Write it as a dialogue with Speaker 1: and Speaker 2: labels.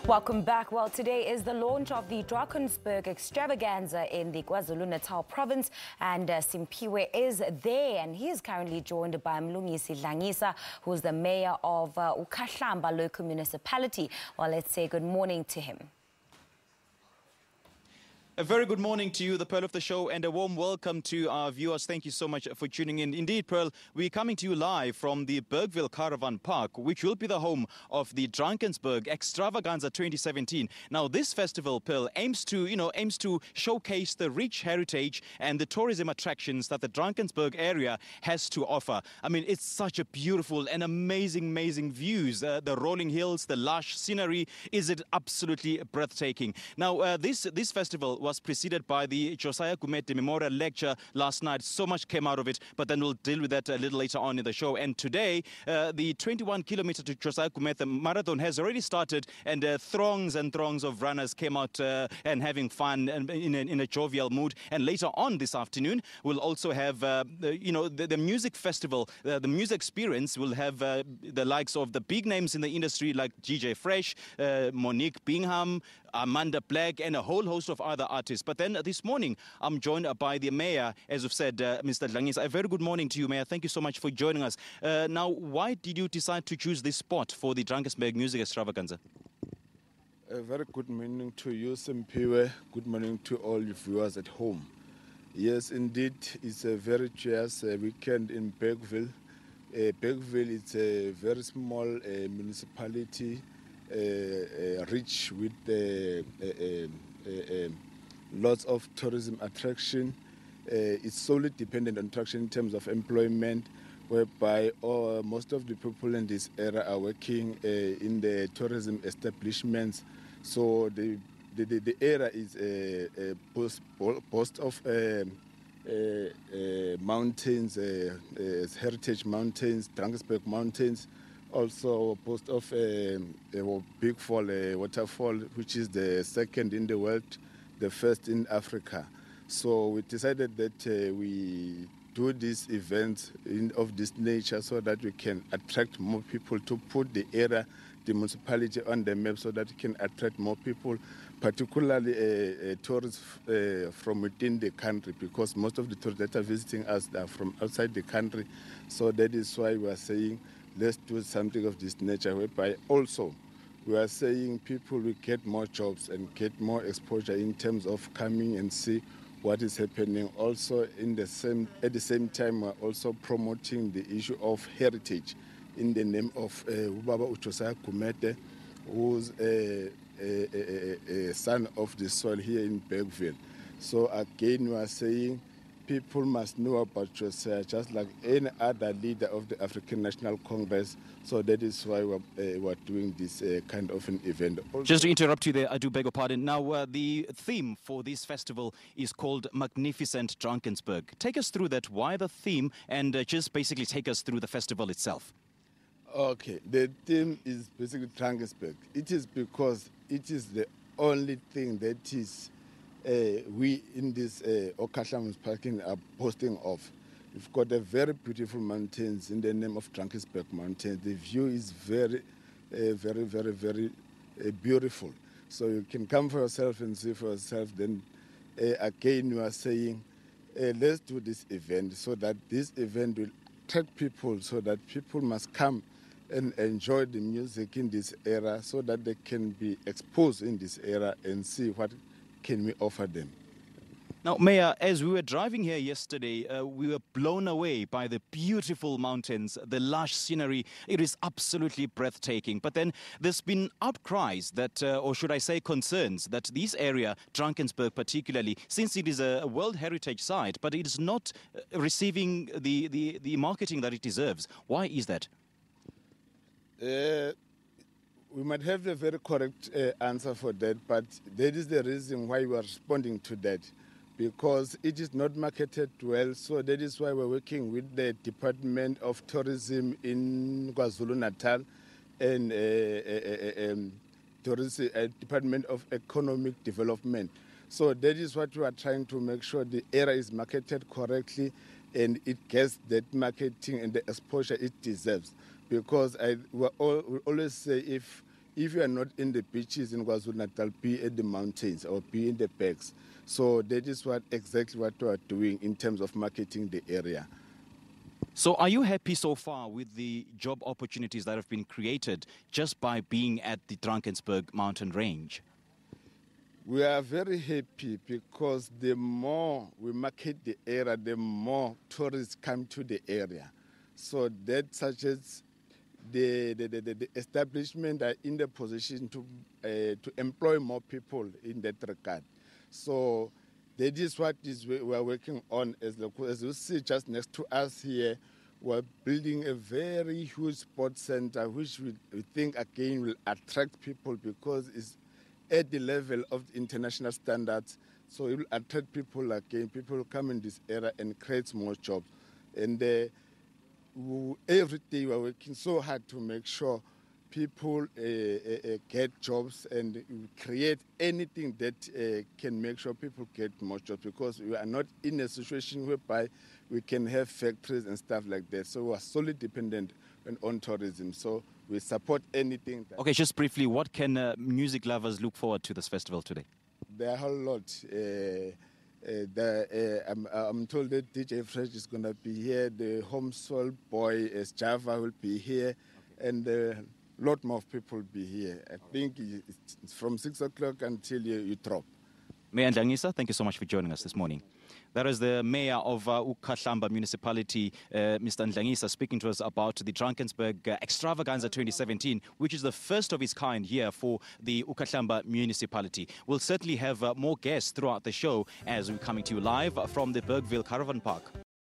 Speaker 1: Welcome back. Well, today is the launch of the Drakensberg Extravaganza in the KwaZulu-Natal province, and Simphiwe is there, and he is currently joined by Mlungisi Ndlangisa, who is the mayor of Ukhahlamba local municipality. Well, let's say good morning to him.
Speaker 2: A very good morning to you, the Pearl of the show, and a warm welcome to our viewers. Thank you so much for tuning in. Indeed, Pearl, we're coming to you live from the Bergville Caravan Park, which will be the home of the Drakensberg Extravaganza 2017. Now, this festival, Pearl, aims to showcase the rich heritage and the tourism attractions that the Drakensberg area has to offer. I mean, it's such a beautiful and amazing views. The rolling hills, the lush scenery, is it absolutely breathtaking. Now, this festival was preceded by the Josiah Gumede Memorial Lecture last night. So much came out of it, but then we'll deal with that a little later on in the show. And today, the 21-kilometer to Josiah Gumede marathon has already started, and throngs and throngs of runners came out and having fun and in a jovial mood. And later on this afternoon, we'll also have, the music festival, the music experience. Will have the likes of the big names in the industry like DJ Fresh, Monique Bingham, Amanda Black, and a whole host of other artists. But then this morning, I'm joined by the mayor, as you've said, Mr. Ndlangisa. A very good morning to you, Mayor. Thank you so much for joining us. Now, why did you decide to choose this spot for the Drakensberg Music Extravaganza?
Speaker 3: A very good morning to you, Simphiwe. Good morning to all your viewers at home. Yes, indeed, it's a very joyous weekend in Bergville. Bergville is a very small municipality, rich with lots of tourism attraction. It's solely dependent on attraction in terms of employment, whereby most of the people in this area are working in the tourism establishments. So the area is a boast of mountains, heritage mountains, Drakensberg mountains. Also boast of a big fall, waterfall, which is the second in the world, the first in Africa. So we decided that we do these events of this nature so that we can attract more people, to put the area, the municipality on the map, so that we can attract more people, particularly tourists from within the country, because most of the tourists that are visiting us are from outside the country. So that is why we are saying, let's do something of this nature, whereby also we are saying people will get more jobs and get more exposure in terms of coming and see what is happening. Also, at the same time, we're also promoting the issue of heritage in the name of Ubaba Josiah Gumede, who's a son of the soil here in Bergville. So again, we are saying people must know about Josiah, just like any other leader of the African National Congress. So that is why we're doing this kind of an event.
Speaker 2: Just to interrupt you there, I do beg your pardon. Now, the theme for this festival is called Magnificent Drakensberg. Take us through that. Why the theme? And just basically take us through the festival itself.
Speaker 3: Okay, the theme is basically Drakensberg. It is because it is the only thing that is we in this Ukhahlamba parking are boasting of. We've got a very beautiful mountains in the name of Drakensberg Mountains. The view is very beautiful. So you can come for yourself and see for yourself. Then again, you are saying, let's do this event so that this event will attract people, so that people must come and enjoy the music in this area, so that they can be exposed in this area and see what can we offer them.
Speaker 2: Now, Mayor, as we were driving here yesterday, we were blown away by the beautiful mountains, the lush scenery. It is absolutely breathtaking. But then there's been outcries that, or should I say concerns, that this area, Drakensberg particularly, since it is a World Heritage Site, but it is not receiving the marketing that it deserves. Why is that?
Speaker 3: We might have a very correct answer for that, but that is the reason why we are responding to that, because it is not marketed well. So that is why we're working with the Department of Tourism in KwaZulu-Natal and Department of Economic Development. So that is what we are trying to make sure the area is marketed correctly and it gets that marketing and the exposure it deserves. because we always say if you are not in the beaches in KwaZulu-Natal, be at the mountains or be in the parks. So that is exactly what we are doing in terms of marketing the area.
Speaker 2: So are you happy so far with the job opportunities that have been created just by being at the Drakensberg mountain range?
Speaker 3: We are very happy because the more we market the area, the more tourists come to the area. So that suggests the establishment are in the position to employ more people in that regard. So that is what we are working on. As you see just next to us here, we're building a very huge sports center, which we think again will attract people because it's at the level of the international standards. So it will attract people again. People will come in this area and create more jobs. And every day we are working so hard to make sure people get jobs and create anything that can make sure people get more jobs, because we are not in a situation whereby we can have factories and stuff like that. So we are solely dependent on tourism. So we support anything.
Speaker 2: Okay, just briefly, what can music lovers look forward to this festival today?
Speaker 3: There are a whole lot. I'm told that DJ Fresh is going to be here. The Home Soul Boy as Java will be here. Okay. And a lot more people will be here. I think it's from 6 o'clock until you drop.
Speaker 2: Mayor Ndlangisa, thank you so much for joining us this morning. That is the mayor of Ukhahlamba Municipality, Mr. Ndlangisa, speaking to us about the Drakensberg Extravaganza 2017, which is the first of its kind here for the Ukhahlamba Municipality. We'll certainly have more guests throughout the show as we're coming to you live from the Bergville Caravan Park.